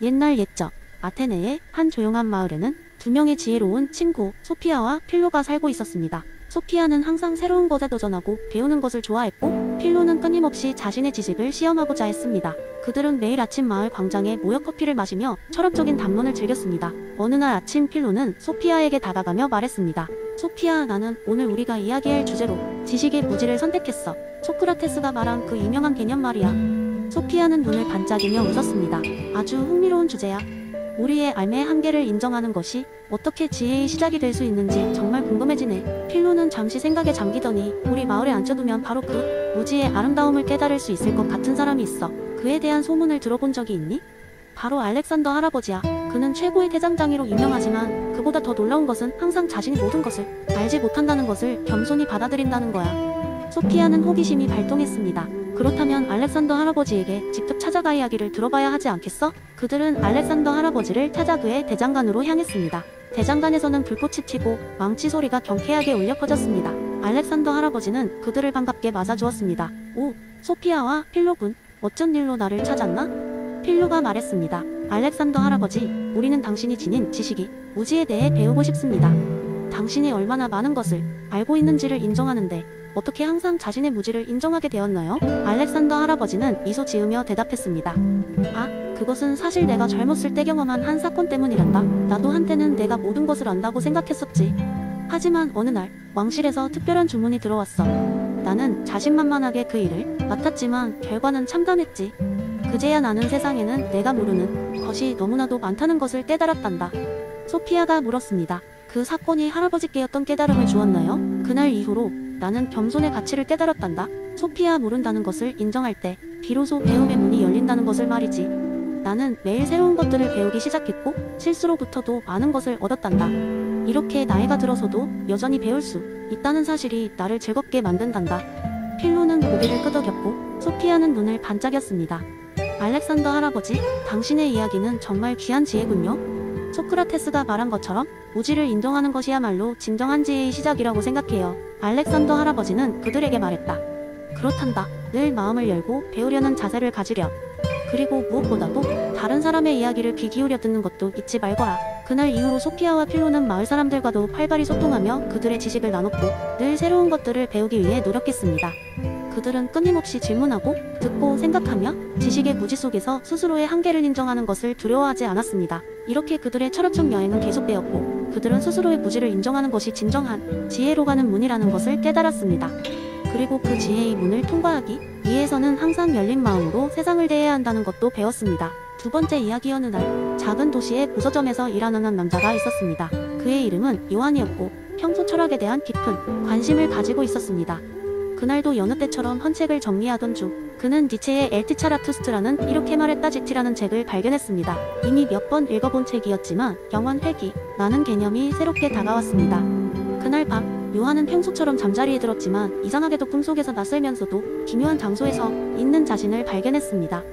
옛날 옛적 아테네의 한 조용한 마을에는 두 명의 지혜로운 친구 소피아와 필로가 살고 있었습니다. 소피아는 항상 새로운 것에 도전하고 배우는 것을 좋아했고 필로는 끊임없이 자신의 지식을 시험하고자 했습니다. 그들은 매일 아침 마을 광장에 모여 커피를 마시며 철학적인 담론을 즐겼습니다. 어느 날 아침 필로는 소피아에게 다가가며 말했습니다. 소피아, 나는 오늘 우리가 이야기할 주제로 지식의 무지를 선택했어. 소크라테스가 말한 그 유명한 개념 말이야. 소피아는 눈을 반짝이며 웃었습니다. 아주 흥미로운 주제야. 우리의 삶의 한계를 인정하는 것이 어떻게 지혜의 시작이 될 수 있는지 정말 궁금해지네. 필로는 잠시 생각에 잠기더니 우리 마을에 앉혀두면 바로 그 무지의 아름다움을 깨달을 수 있을 것 같은 사람이 있어. 그에 대한 소문을 들어본 적이 있니? 바로 알렉산더 할아버지야. 그는 최고의 대장장이로 유명하지만 그보다 더 놀라운 것은 항상 자신이 모든 것을 알지 못한다는 것을 겸손히 받아들인다는 거야. 소피아는 호기심이 발동했습니다. 그렇다면 알렉산더 할아버지에게 직접 찾아가 이야기를 들어봐야 하지 않겠어? 그들은 알렉산더 할아버지를 찾아 그의 대장간으로 향했습니다. 대장간에서는 불꽃이 튀고 망치 소리가 경쾌하게 울려 퍼졌습니다. 알렉산더 할아버지는 그들을 반갑게 맞아주었습니다. 오, 소피아와 필로군, 어쩐 일로 나를 찾았나? 필로가 말했습니다. 알렉산더 할아버지, 우리는 당신이 지닌 지식이 무지에 대해 배우고 싶습니다. 당신이 얼마나 많은 것을 알고 있는지를 인정하는데 어떻게 항상 자신의 무지를 인정하게 되었나요? 알렉산더 할아버지는 미소 지으며 대답했습니다. 아, 그것은 사실 내가 젊었을 때 경험한 한 사건 때문이란다. 나도 한때는 내가 모든 것을 안다고 생각했었지. 하지만 어느 날 왕실에서 특별한 주문이 들어왔어. 나는 자신만만하게 그 일을 맡았지만 결과는 참담했지. 그제야 나는 세상에는 내가 모르는 것이 너무나도 많다는 것을 깨달았단다. 소피아가 물었습니다. 그 사건이 할아버지께 어떤 깨달음을 주었나요? 그날 이후로 나는 겸손의 가치를 깨달았단다. 소피아, 모른다는 것을 인정할 때 비로소 배움의 문이 열린다는 것을 말이지. 나는 매일 새로운 것들을 배우기 시작했고 실수로부터도 많은 것을 얻었단다. 이렇게 나이가 들어서도 여전히 배울 수 있다는 사실이 나를 즐겁게 만든단다. 필로는 고개를 끄덕였고 소피아는 눈을 반짝였습니다. 알렉산더 할아버지, 당신의 이야기는 정말 귀한 지혜군요. 소크라테스가 말한 것처럼 무지를 인정하는 것이야말로 진정한 지혜의 시작이라고 생각해요. 알렉산더 할아버지는 그들에게 말했다. 그렇단다. 늘 마음을 열고 배우려는 자세를 가지렴. 그리고 무엇보다도 다른 사람의 이야기를 귀 기울여 듣는 것도 잊지 말거라. 그날 이후로 소피아와 필로는 마을 사람들과도 활발히 소통하며 그들의 지식을 나눴고 늘 새로운 것들을 배우기 위해 노력했습니다. 그들은 끊임없이 질문하고 듣고 생각하며 지식의 무지 속에서 스스로의 한계를 인정하는 것을 두려워하지 않았습니다. 이렇게 그들의 철학적 여행은 계속되었고 그들은 스스로의 무지를 인정하는 것이 진정한 지혜로 가는 문이라는 것을 깨달았습니다. 그리고 그 지혜의 문을 통과하기 위해서는 항상 열린 마음으로 세상을 대해야 한다는 것도 배웠습니다. 두 번째 이야기. 어느 날 작은 도시의 부서점에서 일하는 한 남자가 있었습니다. 그의 이름은 요한이었고 평소 철학에 대한 깊은 관심을 가지고 있었습니다. 그날도 여느 때처럼 헌 책을 정리하던 중 그는 니체의 엘티차라투스트라는 이렇게 말했다 지티라는 책을 발견했습니다. 이미 몇 번 읽어본 책이었지만 영원 회귀라는 개념이 새롭게 다가왔습니다. 그날 밤 요한은 평소처럼 잠자리에 들었지만 이상하게도 꿈속에서 낯설면서도 기묘한 장소에서 있는 자신을 발견했습니다.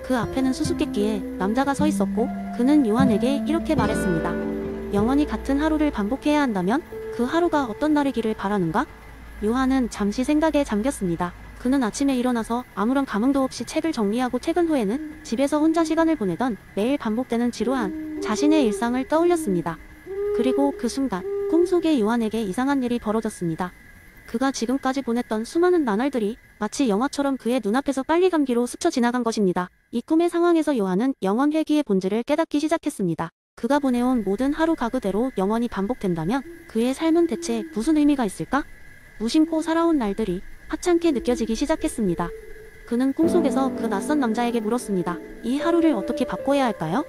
그 앞에는 수수께끼에 남자가 서 있었고 그는 요한에게 이렇게 말했습니다. 영원히 같은 하루를 반복해야 한다면 그 하루가 어떤 날이기를 바라는가? 요한은 잠시 생각에 잠겼습니다. 그는 아침에 일어나서 아무런 감흥도 없이 책을 정리하고 퇴근 후에는 집에서 혼자 시간을 보내던 매일 반복되는 지루한 자신의 일상을 떠올렸습니다. 그리고 그 순간 꿈속의 요한에게 이상한 일이 벌어졌습니다. 그가 지금까지 보냈던 수많은 나날들이 마치 영화처럼 그의 눈앞에서 빨리 감기로 스쳐 지나간 것입니다. 이 꿈의 상황에서 요한은 영원 회귀의 본질을 깨닫기 시작했습니다. 그가 보내온 모든 하루가 그대로 영원히 반복된다면 그의 삶은 대체 무슨 의미가 있을까? 무심코 살아온 날들이 하찮게 느껴지기 시작했습니다. 그는 꿈속에서 그 낯선 남자에게 물었습니다. 이 하루를 어떻게 바꿔야 할까요?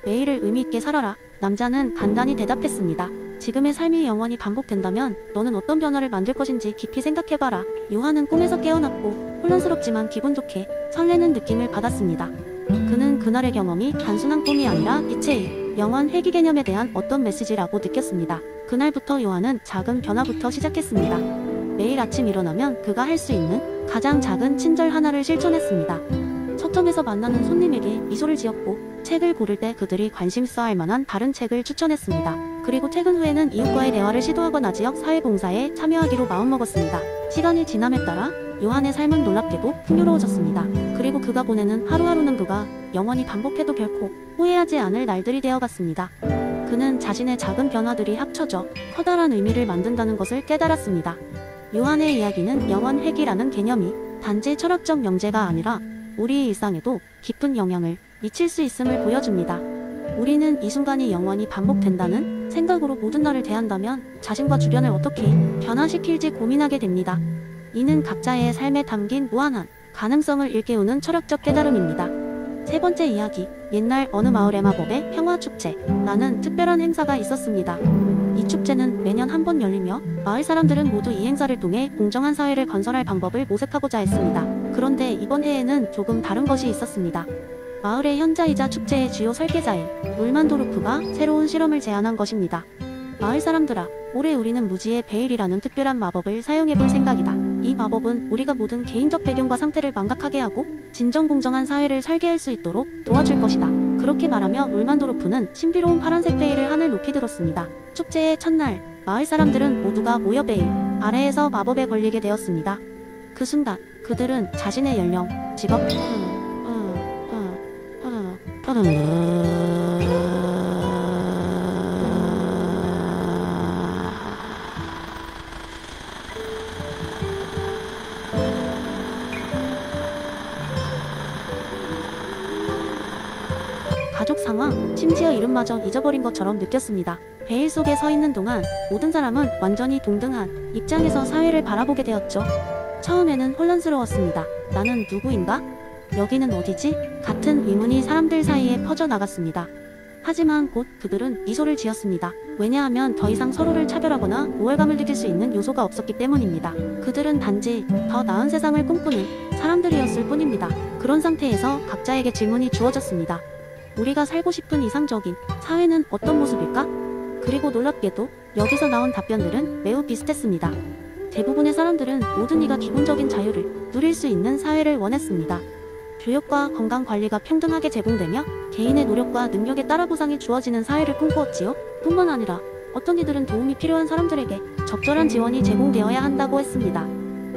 매일을 의미있게 살아라. 남자는 간단히 대답했습니다. 지금의 삶이 영원히 반복된다면 너는 어떤 변화를 만들 것인지 깊이 생각해봐라. 요한은 꿈에서 깨어났고 혼란스럽지만 기분 좋게 설레는 느낌을 받았습니다. 그는 그날의 경험이 단순한 꿈이 아니라 니체의 영원 회귀 개념에 대한 어떤 메시지라고 느꼈습니다. 그날부터 요한은 작은 변화부터 시작했습니다. 매일 아침 일어나면 그가 할 수 있는 가장 작은 친절 하나를 실천했습니다. 서점에서 만나는 손님에게 미소를 지었고 책을 고를 때 그들이 관심 있어 할 만한 다른 책을 추천했습니다. 그리고 퇴근 후에는 이웃과의 대화를 시도하거나 지역 사회봉사에 참여하기로 마음먹었습니다. 시간이 지남에 따라 요한의 삶은 놀랍게도 풍요로워졌습니다. 그리고 그가 보내는 하루하루는 그가 영원히 반복해도 결코 후회하지 않을 날들이 되어갔습니다. 그는 자신의 작은 변화들이 합쳐져 커다란 의미를 만든다는 것을 깨달았습니다. 요한의 이야기는 영원 회귀라는 개념이 단지 철학적 명제가 아니라 우리의 일상에도 깊은 영향을 미칠 수 있음을 보여줍니다. 우리는 이 순간이 영원히 반복된다는 생각으로 모든 날을 대한다면 자신과 주변을 어떻게 변화시킬지 고민하게 됩니다. 이는 각자의 삶에 담긴 무한한 가능성을 일깨우는 철학적 깨달음입니다. 세 번째 이야기, 옛날 어느 마을의 마법의 평화축제. 라는 특별한 행사가 있었습니다. 이 축제는 매년 한 번 열리며 마을 사람들은 모두 이 행사를 통해 공정한 사회를 건설할 방법을 모색하고자 했습니다. 그런데 이번 해에는 조금 다른 것이 있었습니다. 마을의 현자이자 축제의 주요 설계자인 울만도르프가 새로운 실험을 제안한 것입니다. 마을 사람들아, 올해 우리는 무지의 베일이라는 특별한 마법을 사용해볼 생각이다. 이 마법은 우리가 모든 개인적 배경과 상태를 망각하게 하고 진정 공정한 사회를 설계할 수 있도록 도와줄 것이다. 그렇게 말하며 울만도르프는 신비로운 파란색 베일을 하늘 높이 들었습니다. 축제의 첫날, 마을 사람들은 모두가 모여 베일 아래에서 마법에 걸리게 되었습니다. 그 순간 그들은 자신의 연령, 직업, 가족 상황, 심지어 이름마저 잊어버린 것처럼 느꼈습니다. 베일 속에 서 있는 동안 모든 사람은 완전히 동등한 입장에서 사회를 바라보게 되었죠. 처음에는 혼란스러웠습니다. 나는 누구인가? 여기는 어디지? 같은 의문이 사람들 사이에 퍼져나갔습니다. 하지만 곧 그들은 미소를 지었습니다. 왜냐하면 더 이상 서로를 차별하거나 우월감을 느낄 수 있는 요소가 없었기 때문입니다. 그들은 단지 더 나은 세상을 꿈꾸는 사람들이었을 뿐입니다. 그런 상태에서 각자에게 질문이 주어졌습니다. 우리가 살고 싶은 이상적인 사회는 어떤 모습일까? 그리고 놀랍게도 여기서 나온 답변들은 매우 비슷했습니다. 대부분의 사람들은 모든 이가 기본적인 자유를 누릴 수 있는 사회를 원했습니다. 교육과 건강관리가 평등하게 제공되며 개인의 노력과 능력에 따라 보상이 주어지는 사회를 꿈꾸었지요. 뿐만 아니라 어떤 이들은 도움이 필요한 사람들에게 적절한 지원이 제공되어야 한다고 했습니다.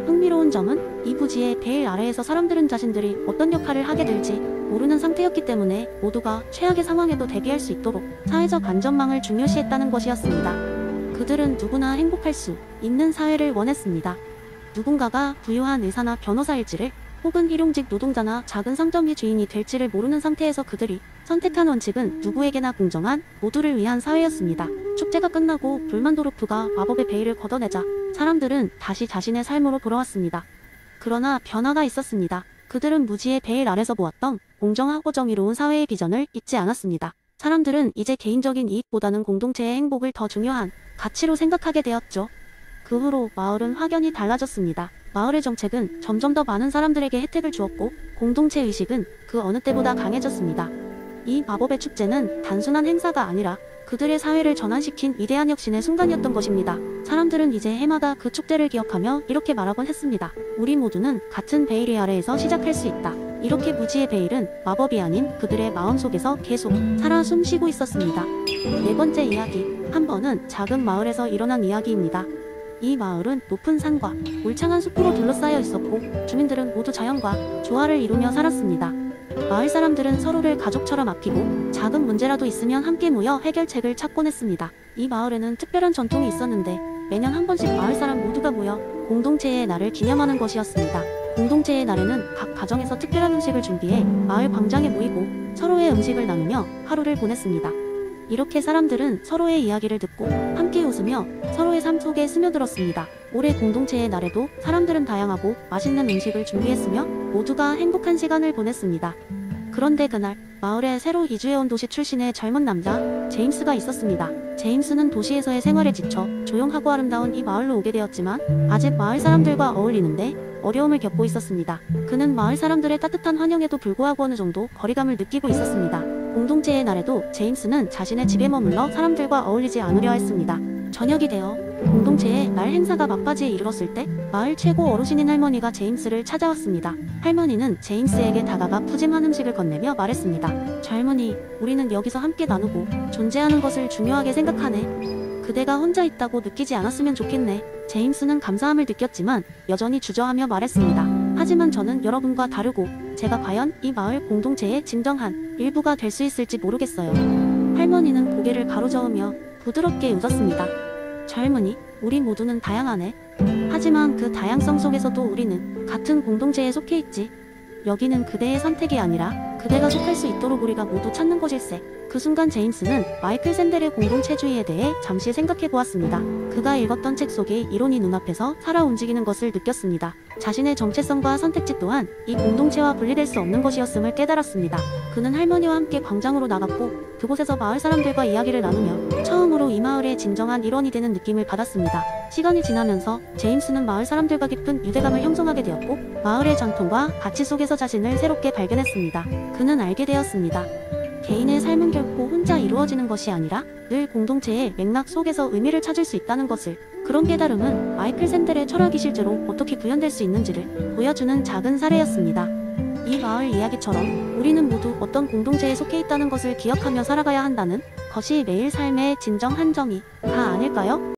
흥미로운 점은 이 부지의 베일 아래에서 사람들은 자신들이 어떤 역할을 하게 될지 모르는 상태였기 때문에 모두가 최악의 상황에도 대비할 수 있도록 사회적 안전망을 중요시했다는 것이었습니다. 그들은 누구나 행복할 수 있는 사회를 원했습니다. 누군가가 부유한 의사나 변호사일지를 혹은 일용직 노동자나 작은 상점의 주인이 될지를 모르는 상태에서 그들이 선택한 원칙은 누구에게나 공정한 모두를 위한 사회였습니다. 축제가 끝나고 불만도르프가 마법의 베일을 걷어내자 사람들은 다시 자신의 삶으로 돌아왔습니다. 그러나 변화가 있었습니다. 그들은 무지의 베일 아래서 보았던 공정하고 정의로운 사회의 비전을 잊지 않았습니다. 사람들은 이제 개인적인 이익보다는 공동체의 행복을 더 중요한 가치로 생각하게 되었죠. 그 후로 마을은 확연히 달라졌습니다. 마을의 정책은 점점 더 많은 사람들에게 혜택을 주었고 공동체 의식은 그 어느 때보다 강해졌습니다. 이 마법의 축제는 단순한 행사가 아니라 그들의 사회를 전환시킨 위대한 혁신의 순간이었던 것입니다. 사람들은 이제 해마다 그 축제를 기억하며 이렇게 말하곤 했습니다. 우리 모두는 같은 베일 아래에서 시작할 수 있다. 이렇게 무지의 베일은 마법이 아닌 그들의 마음속에서 계속 살아 숨쉬고 있었습니다. 네 번째 이야기, 한 번은 작은 마을에서 일어난 이야기입니다. 이 마을은 높은 산과 울창한 숲으로 둘러싸여 있었고 주민들은 모두 자연과 조화를 이루며 살았습니다. 마을 사람들은 서로를 가족처럼 아끼고 작은 문제라도 있으면 함께 모여 해결책을 찾곤 했습니다. 이 마을에는 특별한 전통이 있었는데 매년 한 번씩 마을 사람 모두가 모여 공동체의 날을 기념하는 것이었습니다. 공동체의 날에는 각 가정에서 특별한 음식을 준비해 마을 광장에 모이고 서로의 음식을 나누며 하루를 보냈습니다. 이렇게 사람들은 서로의 이야기를 듣고 함께 웃으며 서로의 삶 속에 스며들었습니다. 올해 공동체의 날에도 사람들은 다양하고 맛있는 음식을 준비했으며 모두가 행복한 시간을 보냈습니다. 그런데 그날 마을에 새로 이주해온 도시 출신의 젊은 남자 제임스가 있었습니다. 제임스는 도시에서의 생활에 지쳐 조용하고 아름다운 이 마을로 오게 되었지만 아직 마을 사람들과 어울리는데 어려움을 겪고 있었습니다. 그는 마을 사람들의 따뜻한 환영에도 불구하고 어느 정도 거리감을 느끼고 있었습니다. 공동체의 날에도 제임스는 자신의 집에 머물러 사람들과 어울리지 않으려 했습니다. 저녁이 되어 공동체의 날 행사가 막바지에 이르렀을 때 마을 최고 어르신인 할머니가 제임스를 찾아왔습니다. 할머니는 제임스에게 다가가 푸짐한 음식을 건네며 말했습니다. 젊은이, 우리는 여기서 함께 나누고 존재하는 것을 중요하게 생각하네. 그대가 혼자 있다고 느끼지 않았으면 좋겠네. 제임스는 감사함을 느꼈지만 여전히 주저하며 말했습니다. 하지만 저는 여러분과 다르고 제가 과연 이 마을 공동체의 진정한 일부가 될 수 있을지 모르겠어요. 할머니는 고개를 가로저으며 부드럽게 웃었습니다. 젊은이, 우리 모두는 다양하네. 하지만 그 다양성 속에서도 우리는 같은 공동체에 속해 있지. 여기는 그대의 선택이 아니라 그대가 속할 수 있도록 우리가 모두 찾는 곳일세. 그 순간 제임스는 마이클 샌델의 공동체주의에 대해 잠시 생각해 보았습니다. 그가 읽었던 책 속의 이론이 눈앞에서 살아 움직이는 것을 느꼈습니다. 자신의 정체성과 선택지 또한 이 공동체와 분리될 수 없는 것이었음을 깨달았습니다. 그는 할머니와 함께 광장으로 나갔고 그곳에서 마을 사람들과 이야기를 나누며 처음으로 이 마을의 진정한 일원이 되는 느낌을 받았습니다. 시간이 지나면서 제임스는 마을 사람들과 깊은 유대감을 형성하게 되었고 마을의 전통과 가치 속에서 자신을 새롭게 발견했습니다. 그는 알게 되었습니다. 개인의 삶은 결코 혼자 이루어지는 것이 아니라 늘 공동체의 맥락 속에서 의미를 찾을 수 있다는 것을. 그런 깨달음은 마이클 샌델의 철학이 실제로 어떻게 구현될 수 있는지를 보여주는 작은 사례였습니다. 이 마을 이야기처럼 우리는 모두 어떤 공동체에 속해 있다는 것을 기억하며 살아가야 한다는 것이 매일 삶의 진정 한정이가 아닐까요?